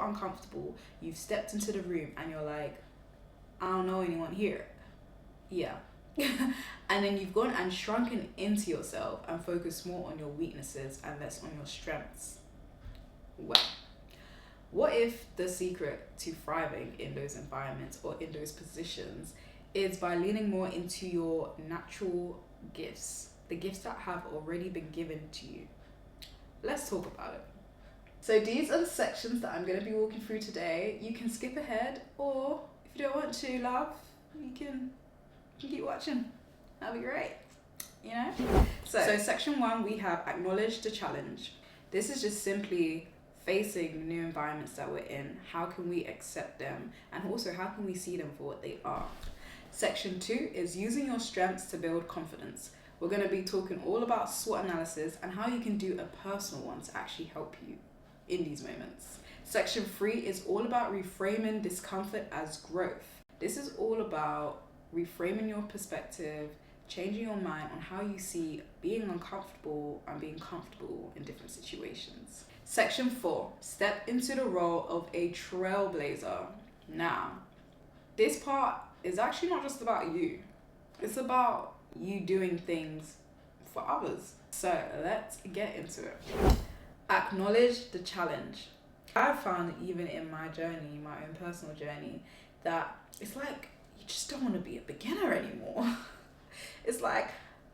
uncomfortable, you've stepped into the room and you're like, I don't know anyone here. Yeah. And then you've gone and shrunken into yourself and focused more on your weaknesses and less on your strengths. Well, what if the secret to thriving in those environments or in those positions is by leaning more into your natural gifts, the gifts that have already been given to you? Let's talk about it. So these are the sections that I'm going to be walking through today. You can skip ahead, or if you don't want to, love, you can keep watching. That'll be great, you know? So section 1, we have acknowledge the challenge. This is just simply facing new environments that we're in. How can we accept them? And also, how can we see them for what they are? Section 2 is using your strengths to build confidence. We're going to be talking all about SWOT analysis and how you can do a personal one to actually help you in these moments. Section 3 is all about reframing discomfort as growth. This is all about reframing your perspective, changing your mind on how you see being uncomfortable and being comfortable in different situations. Section 4, step into the role of a trailblazer. Now, this part is actually not just about you. It's about you doing things for others. So let's get into it. Acknowledge the challenge. I've found even in my journey, my own personal journey, that it's like you just don't want to be a beginner anymore. It's like,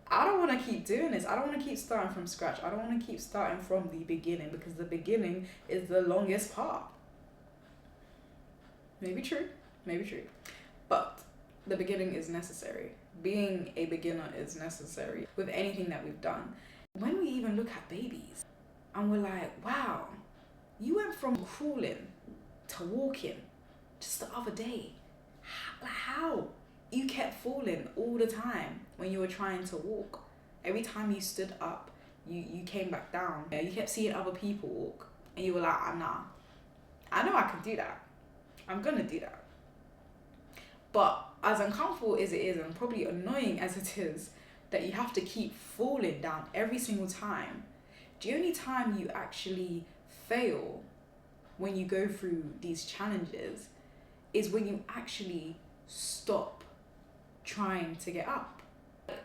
I don't want to keep doing this. I don't want to keep starting from scratch. I don't want to keep starting from the beginning, because the beginning is the longest part. Maybe true. But the beginning is necessary. Being a beginner is necessary with anything that we've done. When we even look at babies and we're like, wow, you went from crawling to walking just the other day. How? You kept falling all the time when you were trying to walk. Every time you stood up, you came back down. You kept seeing other people walk and you were like, nah, I know I can do that. I'm gonna do that. But as uncomfortable as it is, and probably annoying as it is, that you have to keep falling down every single time, the only time you actually fail when you go through these challenges is when you actually stop trying to get up.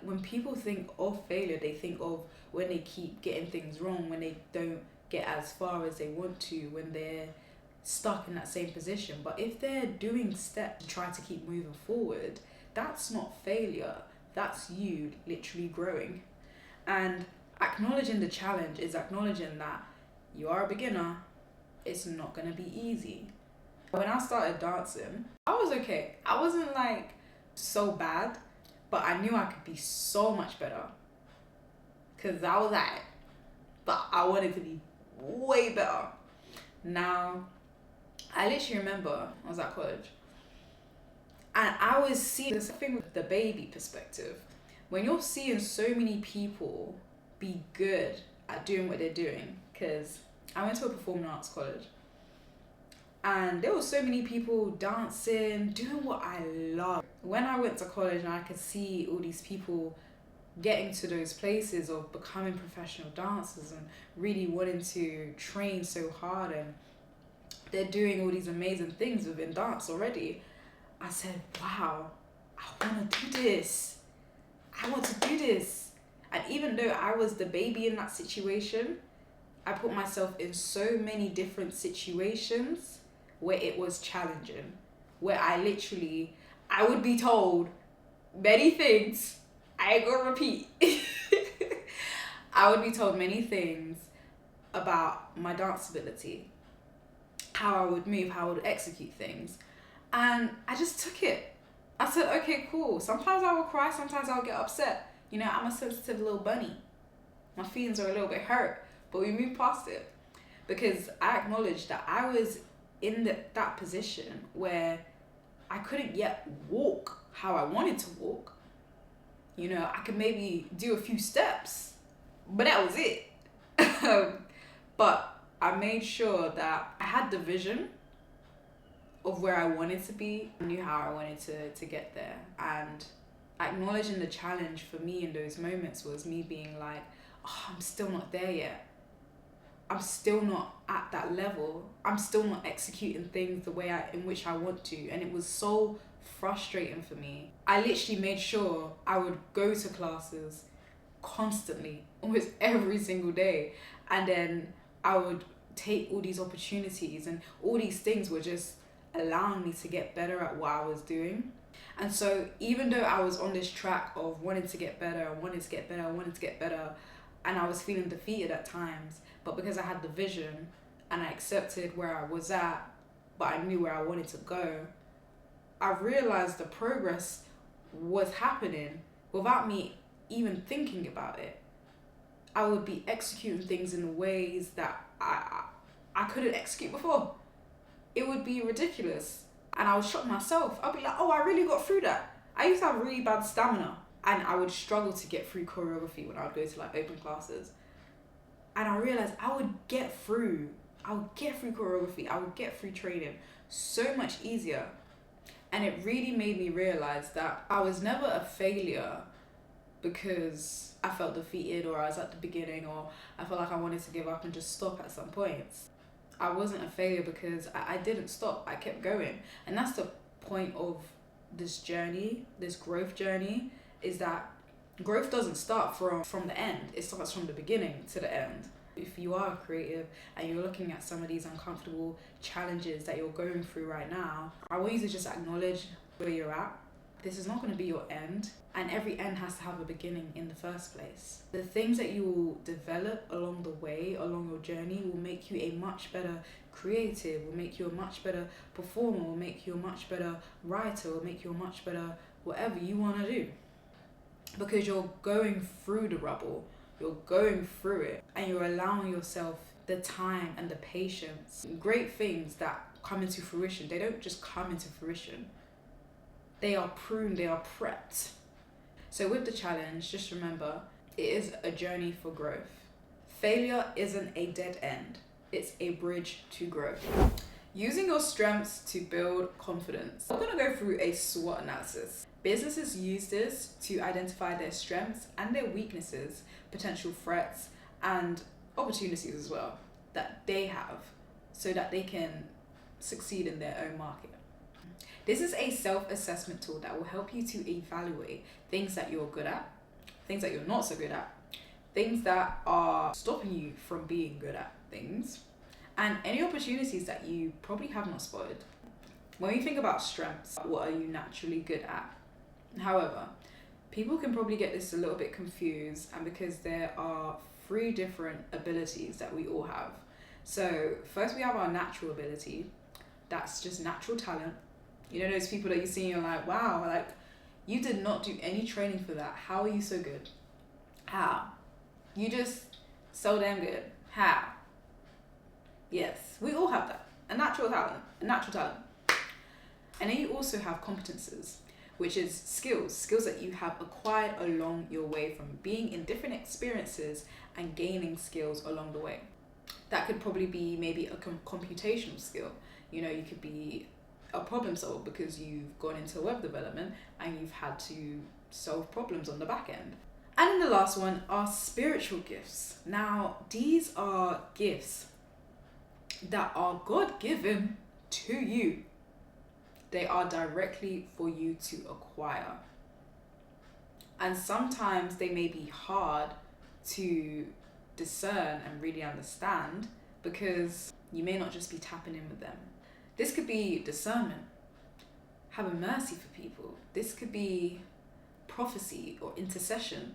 When people think of failure, they think of when they keep getting things wrong, when they don't get as far as they want to, when they're stuck in that same position. But if they're doing steps to try to keep moving forward, that's not failure. That's you literally growing. And acknowledging the challenge is acknowledging that you are a beginner. It's not going to be easy. When I started dancing, I was okay. I wasn't like so bad, but I knew I could be so much better, because I was at it, but I wanted to be way better. Now, I literally remember I was at college and I was seeing this thing with the baby perspective. When you're seeing so many people be good at doing what they're doing, because I went to a performing arts college and there were so many people dancing, doing what I love. When I went to college and I could see all these people getting to those places of becoming professional dancers and really wanting to train so hard, and they're doing all these amazing things within dance already, I said, wow, I want to do this. I want to do this. And even though I was the baby in that situation, I put myself in so many different situations where it was challenging, where I would be told many things. I ain't gonna repeat. I would be told many things about my dance ability, how I would move, how I would execute things. And I just took it. I said, okay, cool. Sometimes I will cry, sometimes I'll get upset. You know, I'm a sensitive little bunny. My feelings are a little bit hurt, but we move past it. Because I acknowledged that I was in that position where I couldn't yet walk how I wanted to walk. You know, I could maybe do a few steps, but that was it. But I made sure that I had the vision of where I wanted to be, I knew how I wanted to get there. And acknowledging the challenge for me in those moments was me being like, oh, I'm still not there yet. I'm still not at that level, I'm still not executing things the way in which I want to. And it was so frustrating for me. I literally made sure I would go to classes constantly, almost every single day. And then I would take all these opportunities, and all these things were just allowing me to get better at what I was doing. And so even though I was on this track of wanting to get better, and I was feeling defeated at times, but because I had the vision and I accepted where I was at, but I knew where I wanted to go, I realized the progress was happening without me even thinking about it. I would be executing things in ways that I couldn't execute before. It would be ridiculous. And I would shock myself. I'd be like, oh, I really got through that. I used to have really bad stamina, and I would struggle to get through choreography when I would go to like open classes. And I realized I would get through choreography. I would get through training so much easier. And it really made me realize that I was never a failure because I felt defeated, or I was at the beginning, or I felt like I wanted to give up and just stop at some points. I wasn't a failure because I didn't stop. I kept going. And that's the point of this journey, this growth journey, is that growth doesn't start from the end. It starts from the beginning to the end. If you are creative and you're looking at some of these uncomfortable challenges that you're going through right now, I want you to just acknowledge where you're at. This is not going to be your end, and every end has to have a beginning in the first place. The things that you will develop along the way, along your journey, will make you a much better creative, will make you a much better performer, will make you a much better writer, will make you a much better whatever you want to do. Because you're going through the rubble, you're going through it, and you're allowing yourself the time and the patience. Great things that come into fruition, they don't just come into fruition. They are pruned, they are prepped. So with the challenge, just remember, it is a journey for growth. Failure isn't a dead end. It's a bridge to growth. Using your strengths to build confidence. We're going to go through a SWOT analysis. Businesses use this to identify their strengths and their weaknesses, potential threats, and opportunities as well that they have, so that they can succeed in their own market. This is a self-assessment tool that will help you to evaluate things that you're good at, things that you're not so good at, things that are stopping you from being good at things, and any opportunities that you probably have not spotted. When you think about strengths, what are you naturally good at? However, people can probably get this a little bit confused, and because there are 3 different abilities that we all have. So first we have our natural ability. That's just natural talent. You know those people that you see and you're like, wow, like you did not do any training for that. How are you so good? How? You just so damn good. How? Yes, we all have that. A natural talent. And then you also have competences, which is skills that you have acquired along your way from being in different experiences and gaining skills along the way. That could probably be maybe a computational skill. You know, you could be a problem solver because you've gone into web development and you've had to solve problems on the back end. And then the last one are spiritual gifts. Now, these are gifts that are God-given to you. They are directly for you to acquire. And sometimes they may be hard to discern and really understand because you may not just be tapping in with them. This could be discernment, having mercy for people. This could be prophecy or intercession.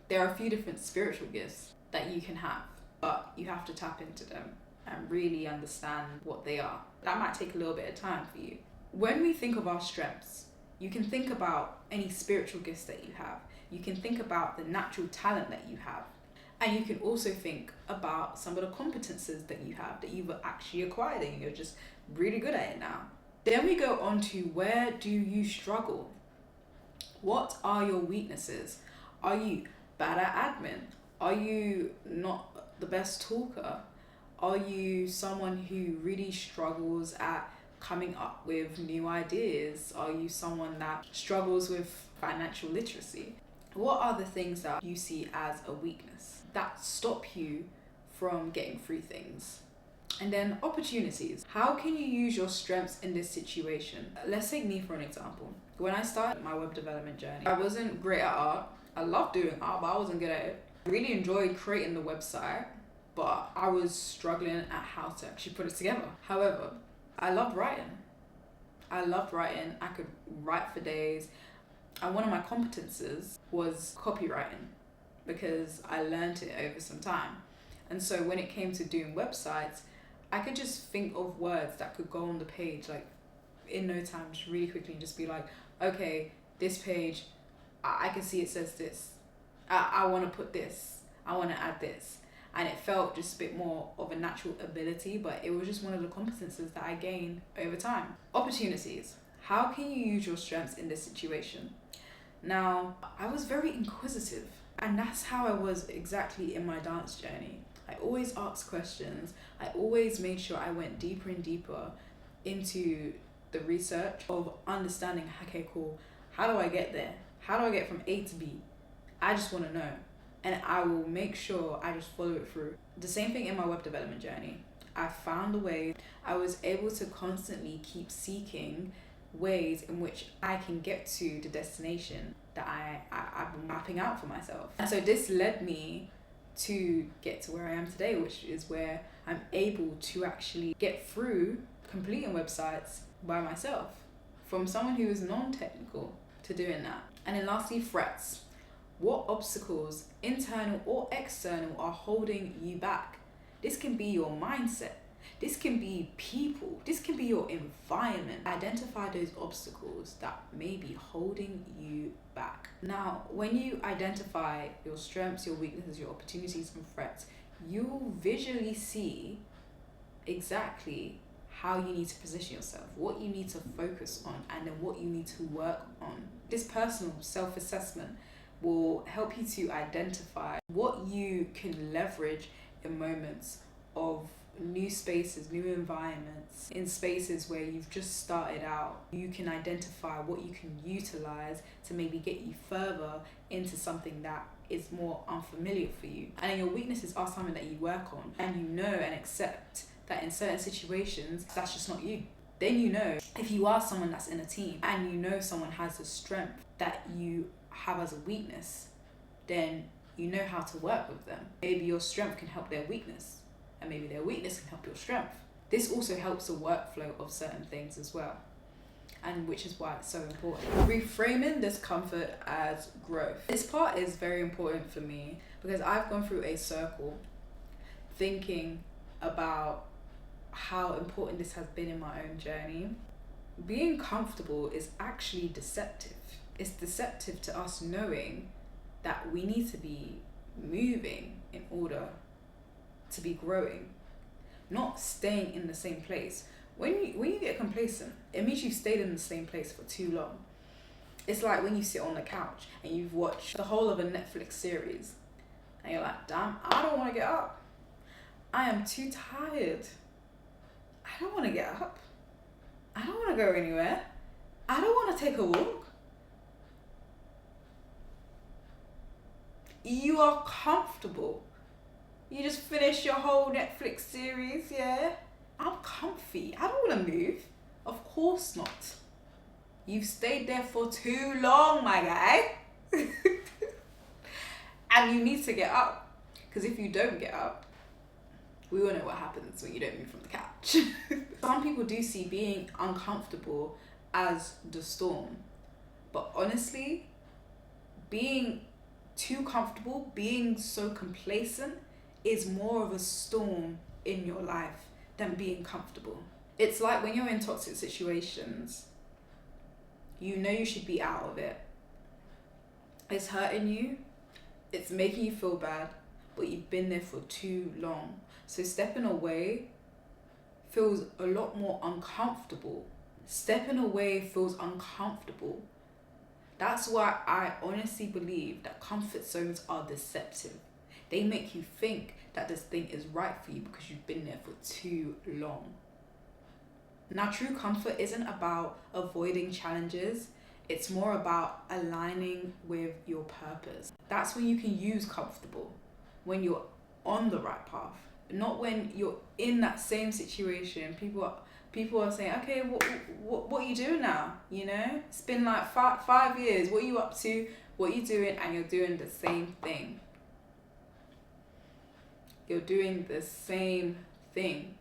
There are a few different spiritual gifts that you can have, but you have to tap into them and really understand what they are. That might take a little bit of time for you. When we think of our strengths, you can think about any spiritual gifts that you have. You can think about the natural talent that you have. And you can also think about some of the competences that you have that you've actually acquired and you're just really good at it now. Then we go on to, where do you struggle? What are your weaknesses? Are you bad at admin? Are you not the best talker? Are you someone who really struggles at coming up with new ideas? Are you someone that struggles with financial literacy? What are the things that you see as a weakness that stop you from getting through things? And then opportunities. How can you use your strengths in this situation? Let's take me for an example. When I started my web development journey, I wasn't great at art. I loved doing art, but I wasn't good at it. I really enjoyed creating the website, but I was struggling at how to actually put it together. However, I loved writing. I could write for days. And one of my competences was copywriting because I learned it over some time. And so when it came to doing websites, I could just think of words that could go on the page like in no time, just really quickly, and just be like, okay, this page, I can see it says this. I want to put this. I want to add this. And it felt just a bit more of a natural ability, but it was just one of the competences that I gained over time. Opportunities. How can you use your strengths in this situation? Now, I was very inquisitive, and that's how I was exactly in my dance journey. I always asked questions. I always made sure I went deeper and deeper into the research of understanding, okay, cool, how do I get there? How do I get from A to B? I just want to know. And I will make sure I just follow it through. The same thing in my web development journey. I found a way. I was able to constantly keep seeking ways in which I can get to the destination that I've been mapping out for myself. And so this led me to get to where I am today, which is where I'm able to actually get through completing websites by myself, from someone who is non-technical to doing that. And then lastly, threats. What obstacles, internal or external, are holding you back? This can be your mindset. This can be people. This can be your environment. Identify those obstacles that may be holding you back. Now, when you identify your strengths, your weaknesses, your opportunities and threats, you'll visually see exactly how you need to position yourself, what you need to focus on, and then what you need to work on. This personal self-assessment will help you to identify what you can leverage in moments of new spaces, new environments, in spaces where you've just started out. You can identify what you can utilize to maybe get you further into something that is more unfamiliar for you. And then your weaknesses are something that you work on, and you know and accept that in certain situations, that's just not you. Then you know if you are someone that's in a team and you know someone has a strength that you have as a weakness, then you know how to work with them. Maybe your strength can help their weakness, and maybe their weakness can help your strength. This also helps the workflow of certain things as well, and which is why it's so important. Reframing discomfort as growth. This part is very important for me because I've gone through a circle thinking about how important this has been in my own journey. Being comfortable is actually deceptive. It's deceptive to us knowing that we need to be moving in order to be growing, not staying in the same place. When you get complacent, it means you've stayed in the same place for too long. It's like when you sit on the couch and you've watched the whole of a Netflix series and you're like, damn, I don't want to get up. I am too tired. I don't want to get up. I don't want to go anywhere. I don't want to take a walk. You are comfortable. You just finished your whole Netflix series, yeah? I'm comfy. I don't want to move. Of course not. You've stayed there for too long, my guy. And you need to get up. Because if you don't get up, we all know what happens when you don't move from the couch. Some people do see being uncomfortable as the storm. But honestly, being too comfortable, being so complacent, is more of a storm in your life than being comfortable. It's like when you're in toxic situations, you know you should be out of it. It's hurting you, it's making you feel bad, but you've been there for too long. So stepping away feels a lot more uncomfortable. Stepping away feels uncomfortable. That's why I honestly believe that comfort zones are deceptive. They make you think that this thing is right for you because you've been there for too long. Now, true comfort isn't about avoiding challenges. It's more about aligning with your purpose. That's when you can use comfortable, when you're on the right path. Not when you're in that same situation. People are saying, okay, what are you doing now? You know, it's been like 5 years. What are you up to? What are you doing? And you're doing the same thing. You're doing the same thing.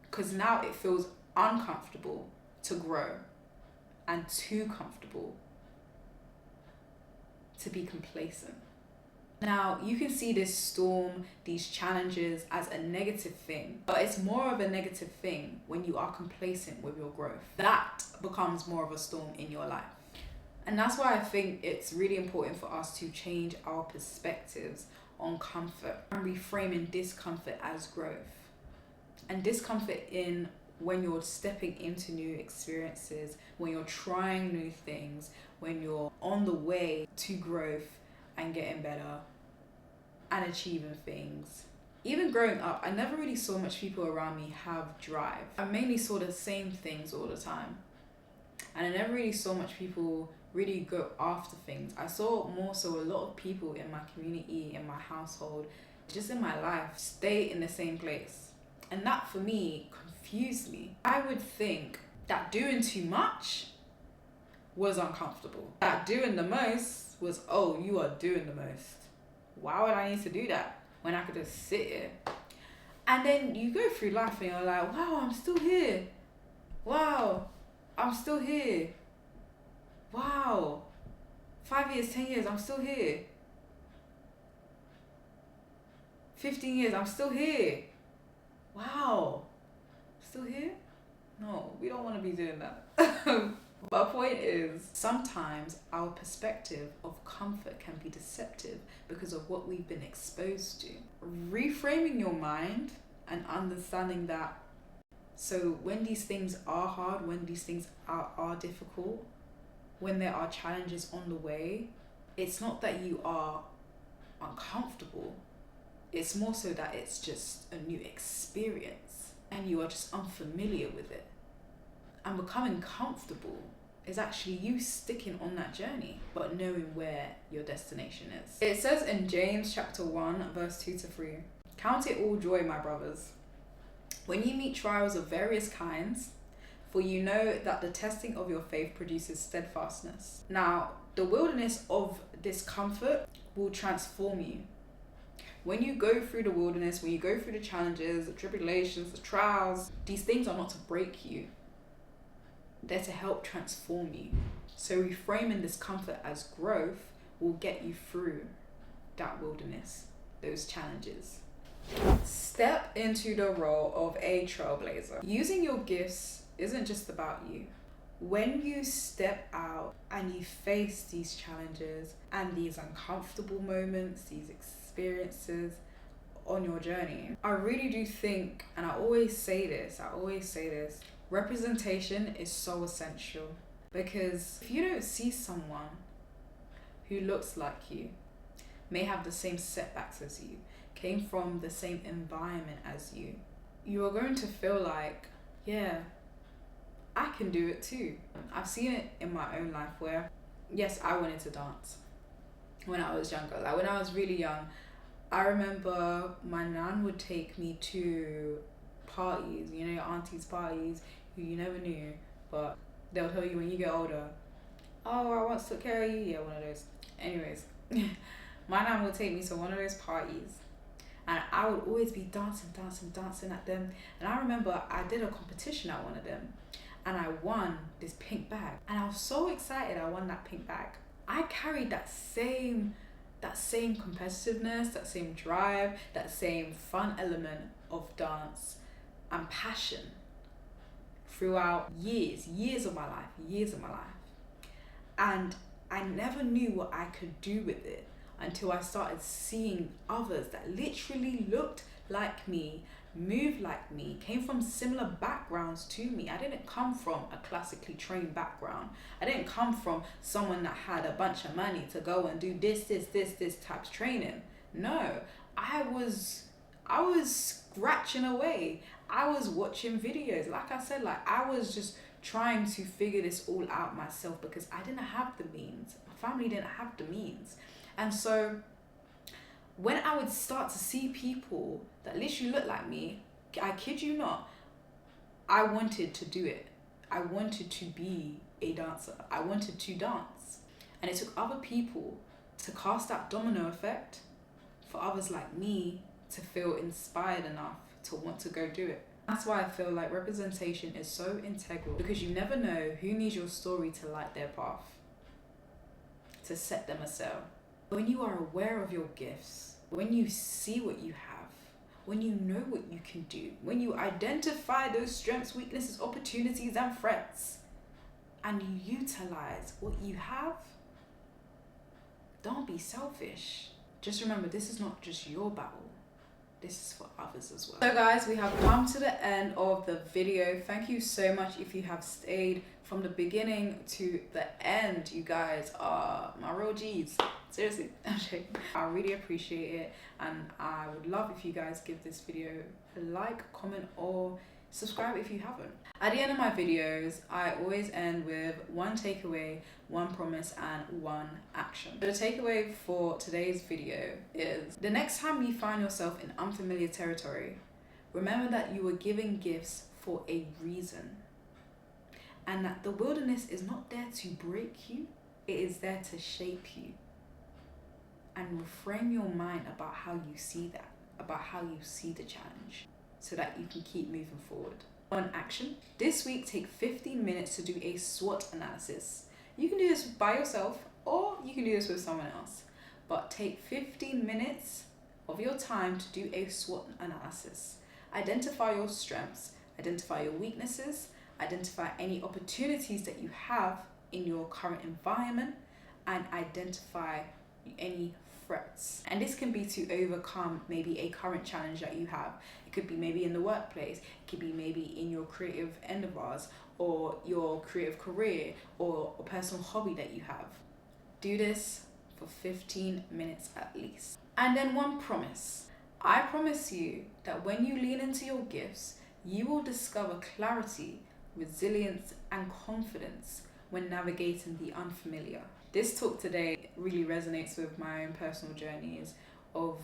Because now it feels uncomfortable to grow and too comfortable to be complacent. Now, you can see this storm, these challenges as a negative thing, but it's more of a negative thing when you are complacent with your growth. That becomes more of a storm in your life. And that's why I think it's really important for us to change our perspectives on comfort and reframing discomfort as growth. And discomfort in when you're stepping into new experiences, when you're trying new things, when you're on the way to growth and getting better and achieving things. Even growing up, I never really saw much people around me have drive. I mainly saw the same things all the time. And I never really saw much people really go after things. I saw more so a lot of people in my community, in my household, just in my life, stay in the same place. And that for me confused me. I would think that doing too much was uncomfortable. That doing the most was, oh, you are doing the most. Why would I need to do that when I could just sit here? And then you go through life and you're like, wow, I'm still here. Wow, I'm still here. Wow, 5 years, 10 years, I'm still here. 15 years, I'm still here. Wow, still here? No, we don't want to be doing that. My point is, sometimes our perspective of comfort can be deceptive because of what we've been exposed to. Reframing your mind and understanding that, so when these things are hard, when these things are difficult, when there are challenges on the way, it's not that you are uncomfortable. It's more so that it's just a new experience and you are just unfamiliar with it. And becoming comfortable is actually you sticking on that journey, but knowing where your destination is. It says in James chapter 1, verse 2-3, "Count it all joy, my brothers, when you meet trials of various kinds, for you know that the testing of your faith produces steadfastness." Now, the wilderness of discomfort will transform you. When you go through the wilderness, when you go through the challenges, the tribulations, the trials, these things are not to break you. They're to help transform you. So reframing discomfort as growth will get you through that wilderness, those challenges. Step into the role of a trailblazer. Using your gifts isn't just about you. When you step out and you face these challenges and these uncomfortable moments, these experiences on your journey, I really do think, and I always say this, representation is so essential, because if you don't see someone who looks like you, may have the same setbacks as you, came from the same environment as you, you are going to feel like, yeah, I can do it too. I've seen it in my own life where, yes, I wanted to dance when I was younger. Like when I was really young, I remember my nan would take me to parties, you know, your auntie's parties, who you never knew, but they'll tell you when you get older, oh, I once took care of you. Yeah, one of those. Anyways, my nan would take me to one of those parties and I would always be dancing at them. And I remember I did a competition at one of them and I won this pink bag. And I was so excited I won that pink bag. I carried that same competitiveness, that same drive, that same fun element of dance and passion throughout years of my life. And I never knew what I could do with it until I started seeing others that literally looked like me, moved like me, came from similar backgrounds to me. I didn't come from a classically trained background. I didn't come from someone that had a bunch of money to go and do this type of training. No, I was scratching away. I was watching videos. Like I said, like I was just trying to figure this all out myself because I didn't have the means. My family didn't have the means. And so When I would start to see people that literally looked like me, I kid you not, I wanted to do it. I wanted to be a dancer. I wanted to dance. And it took other people to cast that domino effect for others like me to feel inspired enough to want to go do it. That's why I feel like representation is so integral, because you never know who needs your story to light their path, to set them a sail. When you are aware of your gifts, when you see what you have, when you know what you can do, when you identify those strengths, weaknesses, opportunities, and threats, and you utilize what you have, don't be selfish. Just remember, this is not just your battle. This is for others as well. So guys, we have come to the end of the video. Thank you so much if you have stayed from the beginning to the end. You guys are my real G's. Seriously, I really appreciate it, and I would love if you guys give this video a like, comment, or subscribe if you haven't. At the end of my videos, I always end with one takeaway, one promise, and one action. The takeaway for today's video is: the next time you find yourself in unfamiliar territory, remember that you were given gifts for a reason, and that the wilderness is not there to break you, it is there to shape you. And reframe your mind about how you see that, about how you see the challenge, so that you can keep moving forward. On action, this week take 15 minutes to do a SWOT analysis. You can do this by yourself or you can do this with someone else, but take 15 minutes of your time to do a SWOT analysis. Identify your strengths, identify your weaknesses, identify any opportunities that you have in your current environment, and identify any threats. And this can be to overcome maybe a current challenge that you have. It could be maybe in the workplace, it could be maybe in your creative endeavors, or your creative career, or a personal hobby that you have. Do this for 15 minutes at least. And then one promise. I promise you that when you lean into your gifts, you will discover clarity, resilience, and confidence when navigating the unfamiliar. This talk today really resonates with my own personal journeys of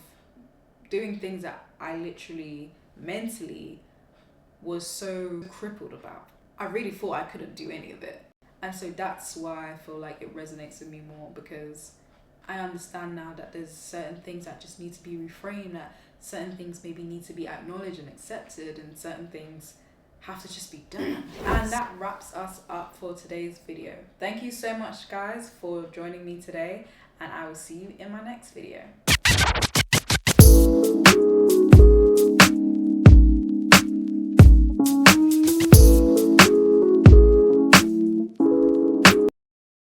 doing things that I literally mentally was so crippled about. I really thought I couldn't do any of it. And so that's why I feel like it resonates with me more, because I understand now that there's certain things that just need to be reframed, that certain things maybe need to be acknowledged and accepted, and certain things have to just be done. And that wraps us up for today's video. Thank you so much guys for joining me today, and I will see you in my next video.